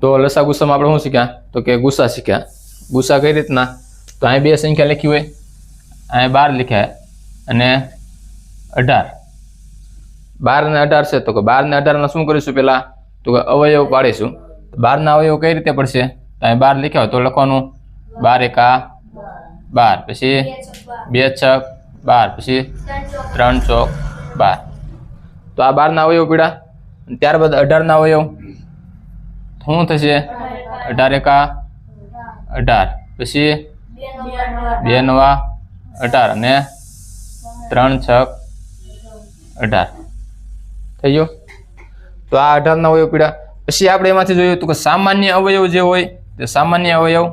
તો લસા ગુસ્સામાં આપણે શું શીખ્યા? તો કે ગુસ્સા શીખ્યા. ગુસ્સા કઈ રીતના? તો અહીં બે સંખ્યા લખી હોય, અહીં 12 લખ્યા અને 18. 12 ને 18 છે તો કે 12 ને 18 ના શું કરીશું? પેલા તો કે અવયવ પાડીશું. 12 ના અવયવ કઈ રીતે પડશે? તો અહીં 12 લખ્યા હોય તો લખવાનું 12 એકા 12, પછી 2 છક 12, પછી 3 ચોક 12. તો આ 12 ના અવયવ પીડા. ત્યારબાદ 18 ના અવયવ શું થશે? 18 એકા 18, પછી 2 નવા 18 અને 3 છક 18 થઈ ગયો. તો આ 18 ના અવયવ પીડા. પછી આપણે એમાંથી જોયું તો કે સામાન્ય અવયવ જે હોય તે સામાન્ય અવયવ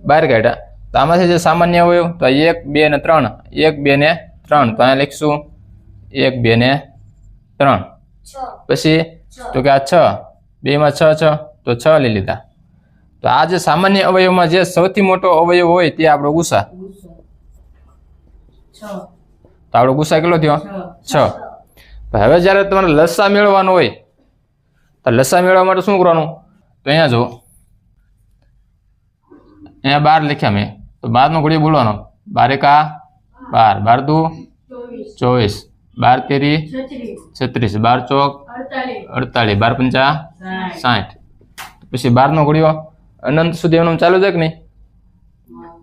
બહાર કાઢ્યા. તો આમાંથી જે સામાન્ય અવયવ તો 1, 2 ને 3, 1, 2 ને 3, તો અહીંયા લખીશું 1, 2 ને 3. પછી તો કે આ 6, 2 માં 6 6 તો 6 લઈ લીધા. તો આ જે સામાન્ય અવયવમાં જે સૌથી મોટો અવયવ હોય તે આપણો ગુસા. તો આપણો ગુસા કેટલો થયો? 6. હવે જ્યારે તમારે લસા મેળવવાનો હોય તો લસા મેળવવા માટે શું કરવાનું? તો અહીંયા જો, અહીંયા 12 લખ્યા મેં, તો 12 નો ઘડીયો બોલવાનો. 12 એકા 12, 12 દુ 24, 12 તેરી 36, 12 ચોક 48, 12 પંચા 60. પછી 12 નો ઘડીયો અનંત સુધી એનું ચાલુ જાય કે નહીં?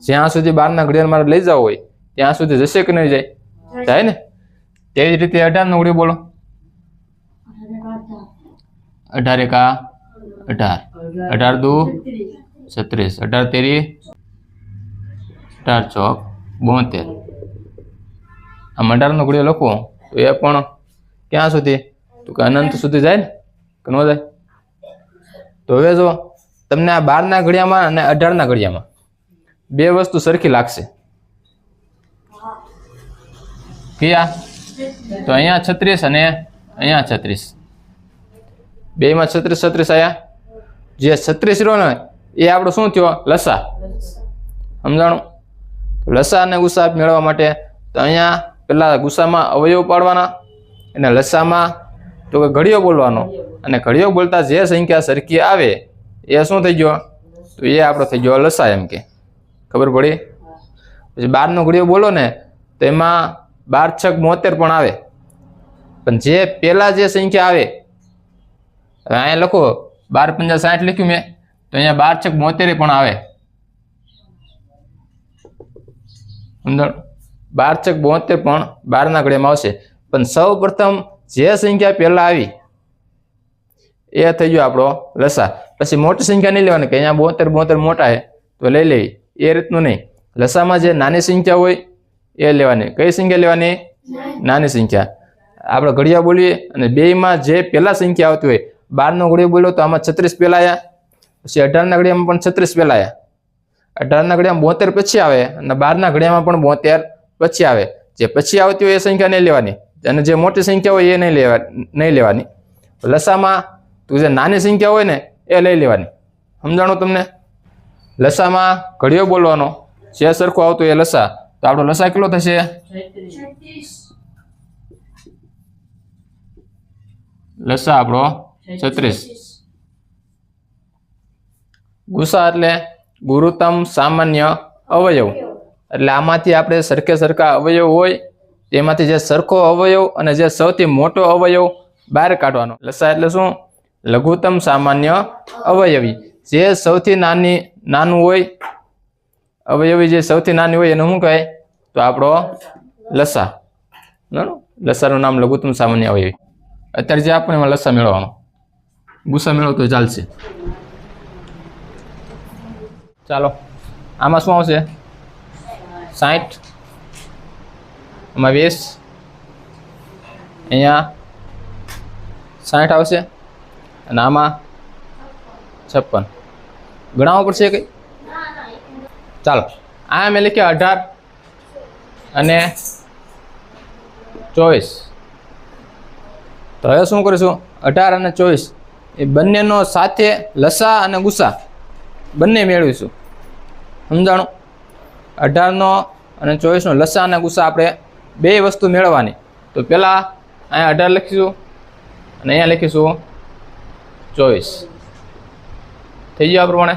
જ્યાં સુધી 12 ના ઘડિયાળ મારે લઈ જવો હોય ત્યાં સુધી જશે કે નહીં? જાય ને. તેવી જ રીતે 18 નો ઘડીયો બોલો. 18 એકા 18, 18 દુ 36, 18 તેરી 18 ચોક 72. આમ 18 નો ઘડીયો લખવો તો એ પણ ક્યાં સુધી? તો કે અનંત સુધી જાય ને, કે ન જાય? તો હવે જો તમને આ 12 ના ઘડિયામાં અને 18 ના ઘડિયામાં બે વસ્તુ સરખી લાગશે. કયા? તો અહીંયા 36 અને અહીંયા 36, બેમાં 36 36 આયા. જે 36 રહ્યો ને એ આપણો શું થયો? લસા. સમજાણું? લસા અને ગુસા મેળવવા માટે તો અહીંયા પેલા ગુસામાં અવયવ પાડવાના અને લસામાં તો કે ઘડિયો બોલવાનો, અને ઘડિયો બોલતા જે સંખ્યા સરખી આવે એ શું થઈ ગયો? તો એ આપણો થઈ ગયો લસા. એમ કે ખબર પડી? પછી 12 નો ઘડિયો બોલો ને તો એમાં 12 છક 72 પણ આવે, પણ જે પેલા જે સંખ્યા આવે અહીંયા લખો 12 પંજા 60 લખ્યું મેં, તો અહીંયા 12 છક 72 પણ આવે. સમજણ? 12 છક 72 પણ 12 ના ઘડિયામાં આવશે. પણ સૌ પ્રથમ જે સંખ્યા પહેલા આવી એ થઈ ગયો આપણો લસા. પછી મોટી સંખ્યા નહીં લેવાની કે અહીંયા 72 72 મોટા છે તો લઈ લેવી, એ રીતનું નહીં. લસામાં જે નાની સંખ્યા હોય એ લેવાની. કઈ સંખ્યા લેવાની? નાની સંખ્યા. આપણે ઘડિયા બોલીએ અને બેમાં જે પહેલા સંખ્યા આવતી હોય, 12 નો ઘડિયો બોલ્યો તો આમાં 36 પહેલા આવ્યા, પછી 18 ના ઘડિયામાં પણ 36 પહેલા આવ્યા, 18 ના ઘડિયામાં 72 પછી આવે, અને 12 ના ઘડિયામાં પણ 72 પછી આવે. જે પછી આવતી હોય એ સંખ્યા નહીં લેવાની, અને જે મોટી સંખ્યા હોય એ નહીં લેવાની. લસામાં તો જે નાની સંખ્યા હોય ને એ લઈ લેવાની. સમજાણું તમને? લસામાં ઘડિયો બોલવાનો, જે સરખો આવતો એ લસા. તો આપણો લસા કેટલો થશે? 36. લસા આપણો 36. ગુસા એટલે ગુરુત્તમ સામાન્ય અવયવ. એટલે આમાંથી આપણે સરખે સરખા અવયવ હોય તેમાંથી જે સરખો અવયવ અને જે સૌથી મોટો અવયવ બહાર કાઢવાનો. લસા એટલે શું? લઘુત્તમ સામાન્ય અવયવી. જે સૌથી નાનું હોય, અવયવી જે સૌથી નાની હોય એને શું કહે? તો આપણો લસા. બરાબર? લસાનું નામ લઘુત્તમ સામાન્ય અવયવી. અત્યારે જે આપણે એમાં લસા મેળવવાનો, ગુસા મેળવો તો ચાલશે. ચાલો, આમાં શું આવશે? 60, આમાં 20, અહીંયા 60 આવશે, અને આમાં 56. ગણાવવા પડશે કઈ? ચાલો, આ મેં લખ્યા 18 અને 24. તો હવે શું કરીશું? 18 અને 24 એ બંનેનો સાથે લસા અને ગુસા બંને મેળવીશું. સમજાણું? 18 નો અને 24 નો લસા અને ગુસા આપણે બે વસ્તુ મેળવવાની. તો પહેલાં અહીંયા 18 લખીશું અને અહીંયા લખીશું 24. થઈ ગયું આ પ્રમાણે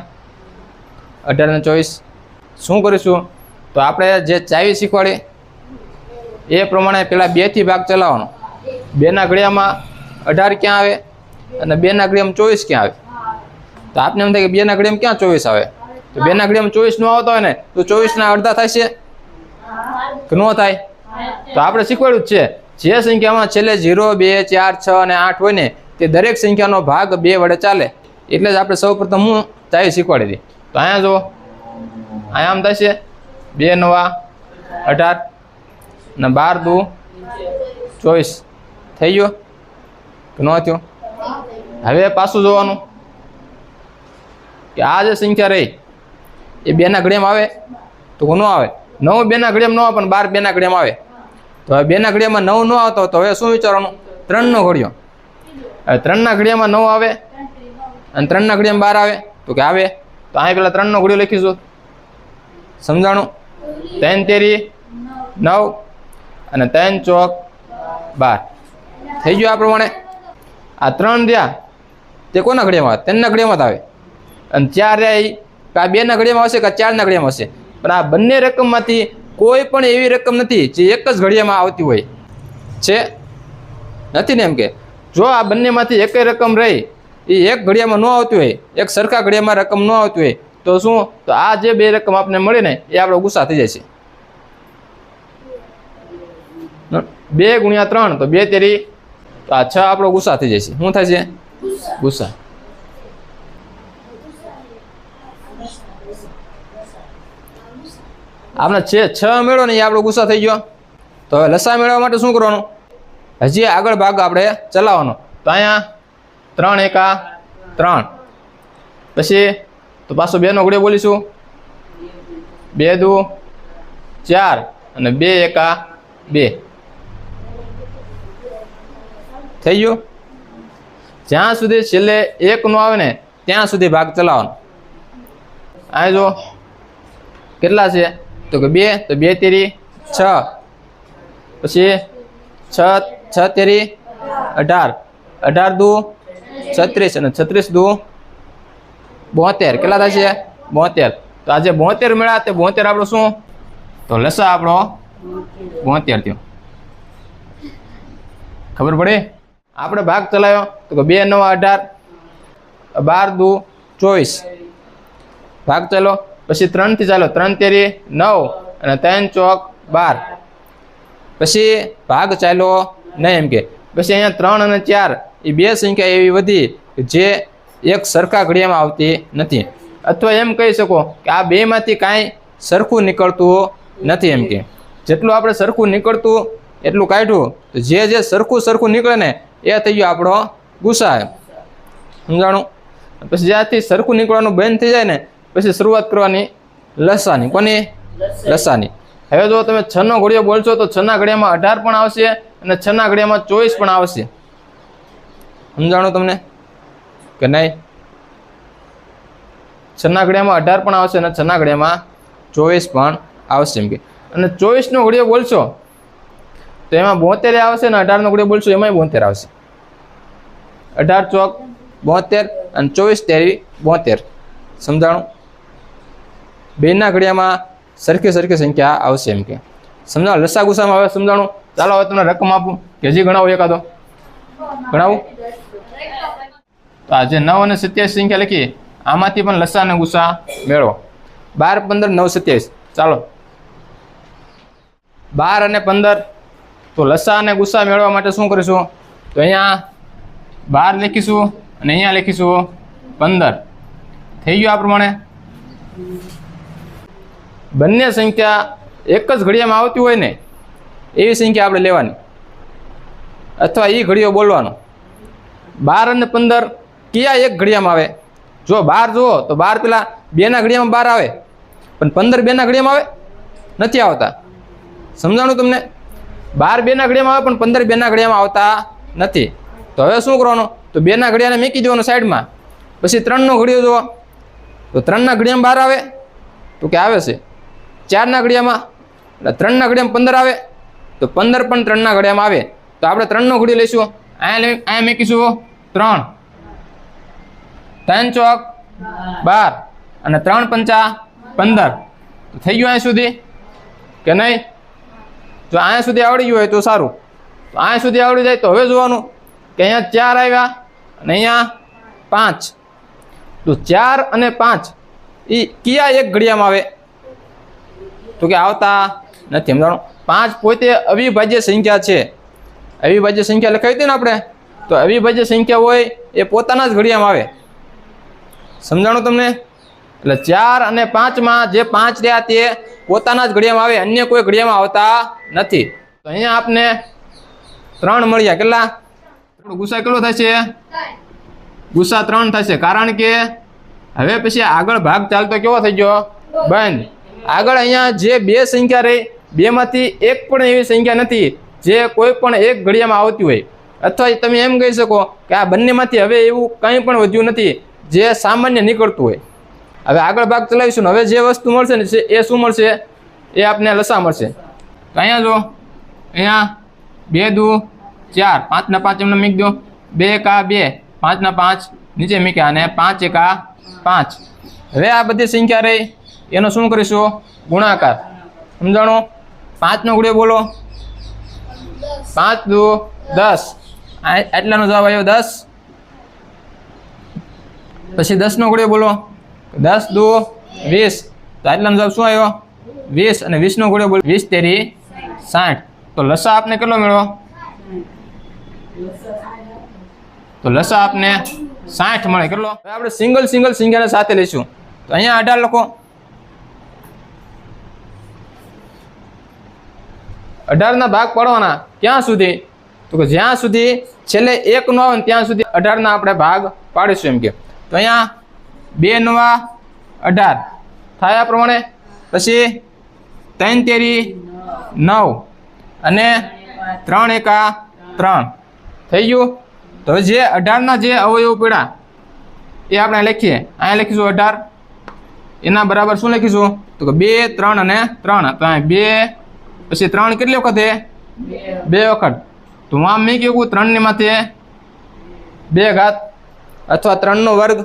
18 ને 24. શું કરીશું તો આપણે જે ચાવી શીખવાડી એ પ્રમાણે પેલા 2 થી ભાગ ચલાવવાનો. 2 ના ઘડિયામાં 18 ક્યાં આવે અને 2 ના ઘડિયામાં 24 ક્યાં આવે? તો આપને એમ થાય કે 2 ના ઘડિયામાં ક્યાં 24 આવે? તો 2 ના ઘડિયામાં 24 નો આવતો હોય ને તો 24 ના અડધા થાય છે કે ન થાય? તો આપણે શીખવાડ્યું જ છે જે સંખ્યામાં છેલ્લે 0, 2, 4, 6 અને 8 હોય ને તે દરેક સંખ્યાનો ભાગ 2 વડે ચાલે. એટલે જ આપણે સૌપ્રથમ હું ચાવી શીખવાડી હતી. તો અહીંયા જો અહીંયા આમ થશે 2 નવા 18 ને 12 દુ 24 થઈ ગયો કે ન થયું? હવે પાછું જોવાનું કે આ જે સંખ્યા રહી એ 2 ના ઘડિયામાં આવે તો ન આવે. 9 2 ના ઘડિયામાં ન આવે પણ 12 2 ના ઘડિયામાં આવે. તો હવે 2 ના ઘડિયામાં 9 ન આવતો તો હવે શું વિચારવાનું? 3 નો ઘડિયો. હવે 3 ના ઘડિયામાં 9 આવે અને 3 ના ઘડિયામાં 12 આવે તો કે આવે. તો અહીં પેલા 3 નો ઘડિયો લખીશું. સમજાણું? 3 તેરી 9 અને 3 ચોક 12 થઈ ગયું. આ પ્રમાણે આ 3 રહ્યા તે કોના ઘડિયામાં આવે? 3 ના ઘડિયામાં આવે. અને 4 રહ્યા એ આ 2 ના ઘડિયામાં આવશે કે 4 ના ઘડિયામાં હશે. પણ આ બંને રકમમાંથી કોઈ પણ એવી રકમ નથી જે એક જ ઘડિયામાં આવતી હોય છે. નથી ને? એમ કે જો આ બંનેમાંથી એક રકમ રહી એ એક ઘડિયામાં ન આવતી હોય, એક સરખા ઘડિયામાં રકમ ન આવતી હોય તો શું? તો આ જે 2 રકમ આપણને મળી ને એ આપણો ગુસ્સા થઈ જાય છે. 2 ગુણ્યા 3 તો 2 તેરી તો આ 6 આપણો ગુસ્સા થઈ જાય છે. શું થાય છે? ગુસ્સા. આપણે 6 મેળવો ને એ આપણો ગુસ્સા થઈ ગયો. તો હવે લસા મેળવવા માટે શું કરવાનું? હજી આગળ ભાગ આપણે ચલાવવાનો. તો અહીંયા 3 એકા 3 પછી તો પાછો 2 નો ઘડિયો બોલીશું. 2 દુ 4 અને 2 એકા 2 થઈ ગયું. જ્યાં સુધી છેલ્લે 1 નો આવે ને ત્યાં સુધી ભાગ ચલાવવાનો. આ જો કેટલા છે તો કે 2 તો 2 તેરી 6 પછી 6 તેરી 18 18 દુ 36 અને 36 દુ 72 કેટલા થાય છે? 72. તો આજે 72 મળ્યા તે 72 આપણો શું? તો લસા આપણો 72 થયો. ખબર પડી? આપણે ભાગ ચલાવ્યો તો કે 2 નવા 18 12 દુ 24 ભાગ ચાલો. પછી 3 થી ચાલો 3 તેરી 9 અને 3 ચોક 12 પછી ભાગ ચાલો નહીં એમ કે. પછી અહીંયા 3 અને 4 એ 2 સંખ્યા એવી વધી જે એક સરખા ઘડિયામાં આવતી નથી. અથવા એમ કહી શકો કે આ 2 માંથી કાંઈ સરખું નીકળતું નથી એમ કે. જેટલું આપણે સરખું નીકળતું એટલું કાઢ્યું તો જે સરખું નીકળે ને એ થઈ ગયો આપણો ગુસ્સા. સમજાણું? પછી જ્યાંથી સરખું નીકળવાનું બંધ થઈ જાય ને પછી શરૂઆત કરવાની લસાની. કોની? લસાની. હવે જો તમે 6 નો ઘડિયો બોલશો તો 6 ના ઘડિયામાં 18 પણ આવશે અને 6 ના ઘડિયામાં 24 પણ આવશે. સમજાણું તમને કે નહીં? 6 ના ઘડિયામાં 18 પણ આવશે અને 6 ના ઘડિયામાં 24 પણ આવશે એમ કે. અને 24 નો ઘડિયો બોલશો તો એમાં 72 આવશે અને 18 નો ઘડિયો બોલશો એમાં 72 આવશે. 18 ચોક 72 અને 24 તેરી 72. સમજાણું? 2 ના ઘડિયામાં સરખી સંખ્યા આવશે એમ કે. સમજાણું? લસા ગુસામાં હવે સમજાણું? ચાલો હવે તમને રકમ આપું કે હજી ગણાવું એકાદો ગણાવું. તો આજે 9 અને 27 સંખ્યા લખી આમાંથી પણ લસા અને ગુસા મેળવો. 12 15 9 27. ચાલો 12 અને 15 તો લસા અને ગુસા મેળવવા માટે શું કરીશું? તો અહીંયા 12 લખીશું અને અહીંયા લખીશું 15. થઈ ગયું? આ પ્રમાણે બંને સંખ્યા એક જ ઘડિયામાં આવતી હોય ને એવી સંખ્યા આપણે લેવાની અથવા એ ઘડિયો બોલવાનો. 12 અને 15 કયા એક ઘડિયામાં આવે? જો 12 જુઓ તો 12 પેલા 2 ના ઘડિયામાં 12 આવે પણ 15 2 ના ઘડિયામાં આવે નથી આવતા. સમજાણું તમને? 12 2 ના ઘડિયામાં આવે પણ 15 2 ના ઘડિયામાં આવતા નથી. તો હવે શું કરવાનું? તો 2 ના ઘડિયાને મૂકી દેવાનું સાઈડમાં. પછી 3 નો ઘડિયો જુઓ તો 3 ના ઘડિયામાં 12 આવે તો કે આવે છે. 4 ના ઘડિયામાં 3 ના ઘડિયામાં 15 આવે તો 15 પણ 3 ના ઘડિયામાં આવે. તો આપણે 3 નો ઘડિયો લઈશું. અહીંયા મૂકીશું 3 3 ચોક 12 અને 3 પંચા 15 થઈ ગયું અહીંયા સુધી કે નહીં? જો અહીંયા સુધી આવડી ગયું હોય તો સારું. તો અહીંયા સુધી આવડી જાય તો હવે જોવાનું કે અહીંયા 4 આવ્યા અને અહીંયા 5. તો 4 અને 5 એ કયા એક ઘડિયામાં આવે? તો કે આવતા નથી. સમજાણો? 5 પોતે અવિભાજ્ય સંખ્યા છે. અવિભાજ્ય સંખ્યા લખાવી હતી ને આપણે, તો અવિભાજ્ય સંખ્યા હોય એ પોતાના જ ઘડિયામાં આવે. સમજાણું તમને? એટલે 4 અને 5માં જે 5 રહ્યા તે પોતાના જ ઘડિયામાં આવે, અન્ય કોઈ ઘડિયામાં આવતા નથી. તો અહીંયા આપને 3 મળ્યા. કેટલા? ગુસા કેટલો થશે? ગુસા 3 થશે. કારણ કે હવે પછી આગળ ભાગ ચાલતો કેવો થઈ ગયો? બંધ. આગળ અહીંયા જે 2 સંખ્યા રહી, 2માંથી એક પણ એવી સંખ્યા નથી જે કોઈ પણ એક ઘડિયામાં આવતી હોય. અથવા તમે એમ કહી શકો કે આ બંનેમાંથી હવે એવું કંઈ પણ વધ્યું નથી જે સામાન્ય નીકળતું હોય. હવે આગળ ભાગ ચલાવીશું ને હવે જે વસ્તુ મળશે ને એ શું મળશે? એ આપને લસા મળશે. તો અહીંયા જો, અહીંયા 2 દુ 4, 5 ના 5 એમને મૂકી દો, 2 એકા 2, 5 ના 5 નીચે મૂક્યા અને 5 એકા 5. હવે આ બધી સંખ્યા રહી એનો શું કરીશું? ગુણાકાર. સમજાણો? 5 નો ગુણ્યો બોલો. 5 દુ 10, આટલાનો જવાબ આવ્યો 10. પછી 10 નો ગુણ્યો બોલો. 10 દુ 20, તો આટલાનો જવાબ શું આવ્યો? 20. અને 20 નો ગુણ્યો બોલો. 20 તેરી 60. તો લસા આપને કેટલો મેળવો? તો લસા આપને 60 મળે. કેટલો? હવે આપણે સિંગલ સંખ્યાને સાથે લઈશું. તો અહીંયા 18 લખો. 18 ના ભાગ પાડવાના ક્યાં સુધી? તો કે જ્યાં સુધી છેલ્લે 1 નો આવે ને ત્યાં સુધી 18 ના આપણે ભાગ પાડીશું એમ કે. તો અહીંયા 2 નવા 18 થાય આ પ્રમાણે. પછી 3 તેરી 9 અને 3 એકા 3 થઈ ગયું. તો હવે જે 18 ના જે અવયવ પડ્યા એ આપણે લખીએ. અહીંયા લખીશું 18. એના બરાબર શું લખીશું? તો કે 2, 3 અને 3. તો અહીંયા 2 પછી 3 કેટલી વખત? 2 વખત. તો આમ મેં કેવું 3 ની માથે 2 ઘાત અથવા 3 નો વર્ગ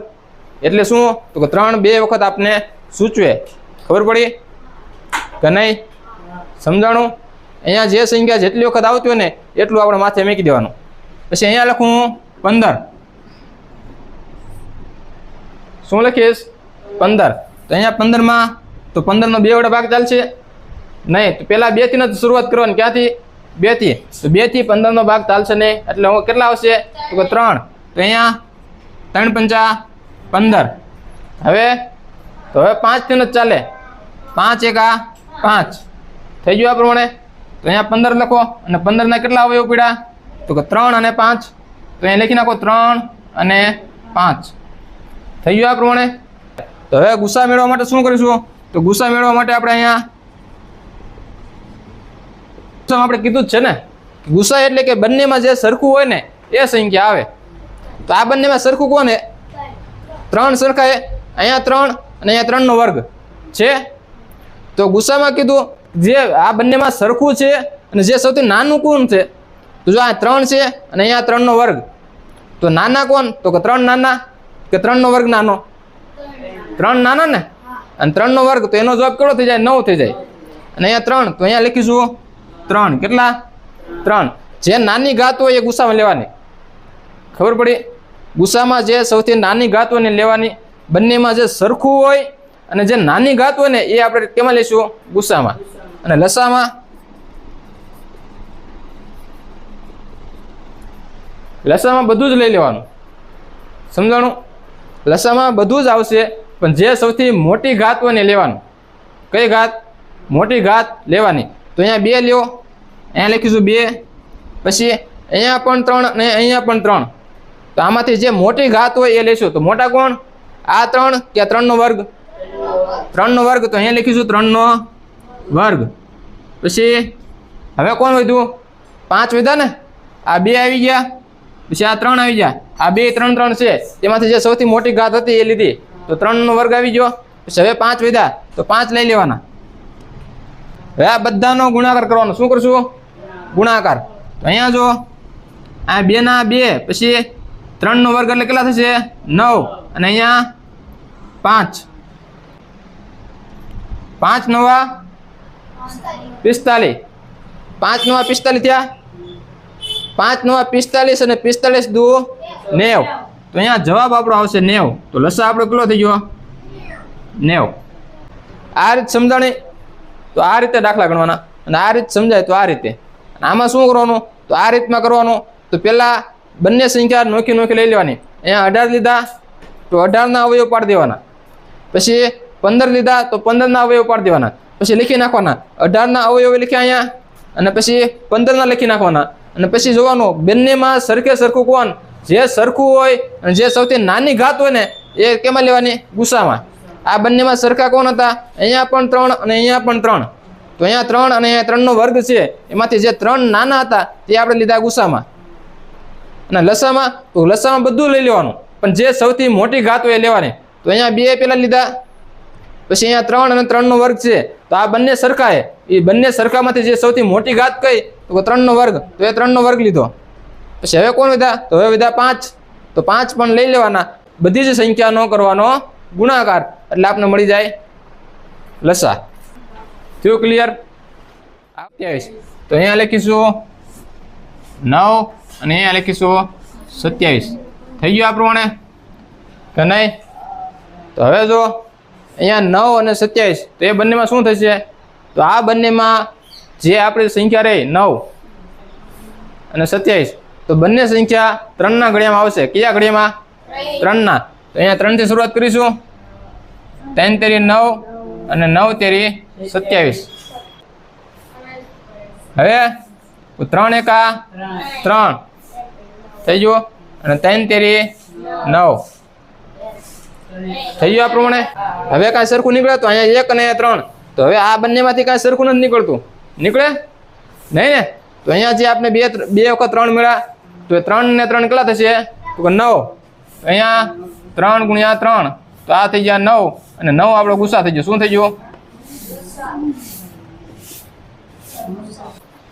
એટલે શું? તો કે 3 2 વખત આપને સૂચવે. ખબર પડી કે નહીં? સમજાણું? અહીંયા જે સંખ્યા જેટલી વખત આવતી હોય ને એટલું આપણે માથે મૂકી દેવાનું. પછી અહીંયા લખું 15. શું લખીશ? 15. તો અહીંયા 15માં તો 15 નો 2 વડે ભાગ ચાલશે નહીં. તો પેલા 2 થી જ શરૂઆત કરવાની. ક્યાંથી? 2 થી. તો 2 થી 15 નો ભાગ ચાલશે નહીં. એટલે કેટલા આવશે? તો કે 3. તો અહીંયા 3 પંચા 15. હવે 5 થી જ ચાલે. 5 એકા 5 થઈ ગયું આ પ્રમાણે. તો અહીંયા 15 લખો. અને 15 ના કેટલા અવયવ પડ્યા? તો કે 3 અને 5. તો અહીંયા લખી નાખો 3 અને 5 થઈ ગયું આ પ્રમાણે. તો હવે ગુસા મેળવવા માટે શું કરીશું? તો ગુસા મેળવવા માટે આપણે અહીંયા આપણે કીધું જ છે ને, ગુસા એટલે કે બંનેમાં જે સરખું હોય ને એ સંખ્યા આવે. તો આ બંનેમાં સરખું કોને? 3 સરખા. અહીંયા 3 અને અહીંયા 3 નો વર્ગ છે. તો ગુસામાં કીધું જે આ બંનેમાં સરખું છે અને જે સૌથી નાનું કોણ છે? તો જો આ 3 છે અને અહીંયા 3 નો વર્ગ. તો નાના કોણ? તો કે 3 નાના કે 3 નો વર્ગ નાનો? 3 નાના ને. અને 3 નો વર્ગ તો એનો જવાબ કેટલો થઈ જાય? 9 થઈ જાય. અને અહીંયા 3 તો અહીંયા લખીશું 3. કેટલા? 3. જે નાની ઘાત હોય એ ગુસામાં લેવાની. ખબર પડી? ગુસામાં જે સૌથી નાની ઘાત હોય ને લેવાની. બંનેમાં જે સરખું હોય અને જે નાની ઘાત હોય ને એ આપણે કેમાં લઈશું? ગુસામાં. અને લસામાં બધું જ લઈ લેવાનું. સમજાણું? લસામાં બધું જ આવશે પણ જે સૌથી મોટી ઘાત હોય ને લેવાનું. કઈ ઘાત? મોટી ઘાત લેવાની. તો અહીંયા 2 લ્યો. અહીંયા લખીશું 2. પછી અહીંયા પણ 3 અને અહીંયા પણ 3. તો આમાંથી જે મોટી ઘાત હોય એ લઈશું. તો મોટા કોણ? આ 3 કે 3 નો વર્ગ? 3 નો વર્ગ. તો અહીંયા લખીશું 3 નો વર્ગ. પછી હવે કોણ વધ્યું? 5 વધ્યા ને. આ 2 આવી ગયા. પછી આ 3 આવી ગયા. આ 2 3 3 છે તેમાંથી જે સૌથી મોટી ઘાત હતી એ લીધી. તો 3 નો વર્ગ આવી ગયો. પછી હવે 5 વધ્યા તો 5 લઈ લેવાના. હવે આ બધાનો ગુણાકાર કરવાનો. શું કરશું? ગુણાકાર. તો અહીંયા જો આ 2 ના 2 પછી 3 નો વર્ગ એટલે કેટલા થશે? 9. અને અહીંયા 5 5 નવા 45 5 નવા 45 થયા 5 નવા 45 અને 45 દુ 90 તો અહીંયા જવાબ આપણો આવશે 90 તો લસા આપણો કેટલો થઈ ગયો 90 આ રીત સમજાણી તો આ રીતે દાખલા ગણવાના અને આ રીત સમજાય તો આ રીતે આમાં શું કરવાનું તો આ રીતમાં કરવાનું તો પહેલા બંને સંખ્યા નોખી નોખી લઈ લેવાની અહીંયા 18 લીધા તો 18 ના અવયવ પાડી દેવાના પછી 15 લીધા તો 15 ના અવયવ પાડી દેવાના પછી લખી નાખવાના 18 ના અવયવ લખ્યા અહીંયા અને પછી 15 ના લખી નાખવાના અને પછી જોવાનું બંનેમાં સરખે સરખું કોણ જે સરખું હોય અને જે સૌથી નાની ઘાત હોય ને એ કેમાં લેવાની ગુસામાં આ બંનેમાં સરખા કોણ હતા અહીંયા પણ 3 અને અહીંયા પણ 3 તો અહીંયા 3 અને અહીંયા 3 નો વર્ગ છે એમાંથી જે 3 નાના હતા તે આપણે લીધા ગુસામાં અને લસામાં તો લસામાં બધું લઈ લેવાનું પણ જે સૌથી મોટી ઘાત હોય એ લેવાની તો અહીંયા 2 પેલા લીધા પછી અહીંયા 3 અને 3 નો વર્ગ છે તો આ બંને સરખા છે એ બંને સરખામાંથી જે સૌથી મોટી ઘાત કઈ તો 3 નો વર્ગ તો એ 3 નો વર્ગ લીધો પછી હવે કોણ વિધા તો હવે વિધા 5 તો 5 પણ લઈ લેવાના બધી જ સંખ્યાનો કરવાનો ગુણાકાર એટલે આપણે મળી જાય લસા થયું ક્લિયર 27 તો અહીંયા લખીશું 9 અને અહીંયા લખીશું 27 થઈ ગયું આ પ્રમાણે કે નહીં તો હવે જો અહીંયા 9 અને 27 તો એ બંનેમાં શું થશે તો આ બંનેમાં જે આપણી સંખ્યા રહી 9 અને 27 તો બંને સંખ્યા 3 ના ઘડિયામાં આવશે કયા ઘડિયામાં 3 ના તો અહીંયા 3 થી શરૂઆત કરીશું 3 તેરી 9 અને 9 તેરી 27 હવે 3 એકા 3 થઈ ગયો અને 3 તેરી 9 થઈ ગયું આ પ્રમાણે હવે કાંઈ સરખું નીકળે તો અહીંયા 1 અને 3 તો હવે આ બંનેમાંથી કાંઈ સરખું નથી નીકળતું નીકળે નહીં ને તો અહીંયા જે આપણે 2 વખત 3 મળ્યા તો 3 ને 3 કેટલા થશે તો 9 અહીંયા 3 ગુણ્યા 3 તો આ થઈ ગયા 9 અને 9 આપણો ગુસ્સા થઈ ગયો શું થઈ ગયો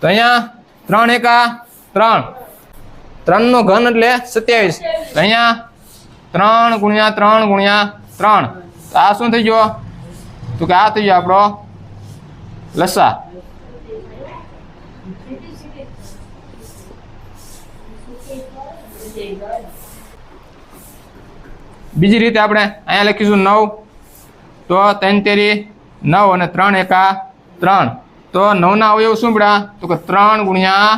તો અહીંયા 3 એકા 3 3 નો ઘન એટલે 27 તો અહીંયા 3 ગુણ્યા 3 ગુણ્યા 3 તો આ શું થઈ ગયો તો કે આ થઈ ગયો આપણો લસા બીજી રીતે આપણે અહીંયા લખીશું 9 તો 3 તેરી 9 અને 3 એકા 3 તો 9 ના અવયવ શું પડ્યા તો કે 3 ગુણ્યા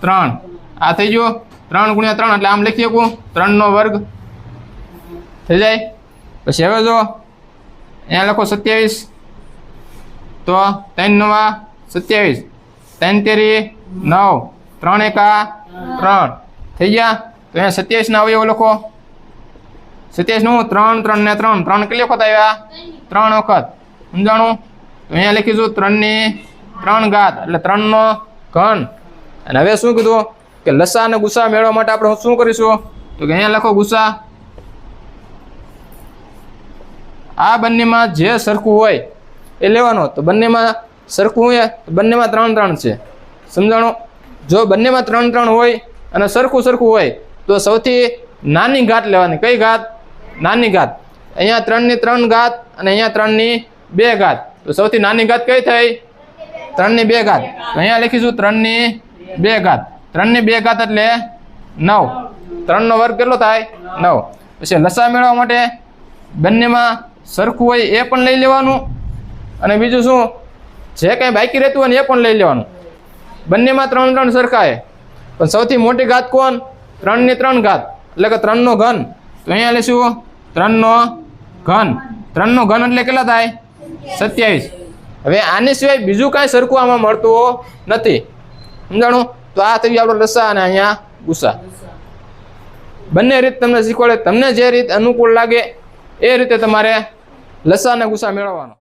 3 આ થઈ ગયો 3 ગુણ્યા 3 એટલે આમ લખી શકું 3 નો વર્ગ થઈ જાય પછી હવે જો અહીંયા લખો 27 તો 3 નવા 27 3 તેરી 9 3 એકા 3 થઈ ગયા તો અહીંયા 27 ના અવયવ લખો 27 નું 3 3 ને 3 3 કેટલી વખત આવ્યા 3 વખત સમજાણું તો અહીંયા લખીશું 3 ની 3 ઘાત એટલે 3 નો ઘન અને હવે શું કીધું કે લસા અને ગુસા મેળવવા માટે આપણે શું કરીશું તો કે અહીંયા લખો ગુસા આ બંનેમાં જે સરખું હોય એ લેવાનો તો બંનેમાં સરખું હોય તો બંનેમાં 3 3 છે સમજાણો જો બંનેમાં 3 3 હોય અને સરખું સરખું હોય તો સૌથી નાની ઘાત લેવાની કઈ ઘાત નાની ઘાત અહીંયા 3 ની 3 ઘાત અને અહીંયા 3 ની 2 ઘાત તો સૌથી નાની ઘાત કઈ થઈ 3 ની 2 ઘાત તો અહીંયા લખીશું 3 ની 2 ઘાત 3 ની 2 ઘાત એટલે 9 3 નો વર્ગ કેટલો થાય 9 પછી લસા મેળવવા માટે બંનેમાં સરખું હોય એ પણ લઈ લેવાનું અને બીજું શું જે કંઈ બાકી રહેતું હોય ને એ પણ લઈ લેવાનું બંનેમાં 3 3 સરખા છે પણ સૌથી મોટી ઘાત કોણ 3 ની 3 ઘાત એટલે કે 3 નો ઘન તો અહીંયા લઈશું 3 નો ઘન 3 નો ઘન એટલે કેટલા થાય 27 હવે આની સિવાય બીજું કાંઈ સરખું આમાં મળતું નથી સમજાણું તો આ થઈ ગયું આપણો લસા અને અહીંયા ગુસા બંને રીત તમને શીખવાડે તમને જે રીત અનુકૂળ લાગે એ રીતે તમારે લસા અને ગુસા મેળવવાનો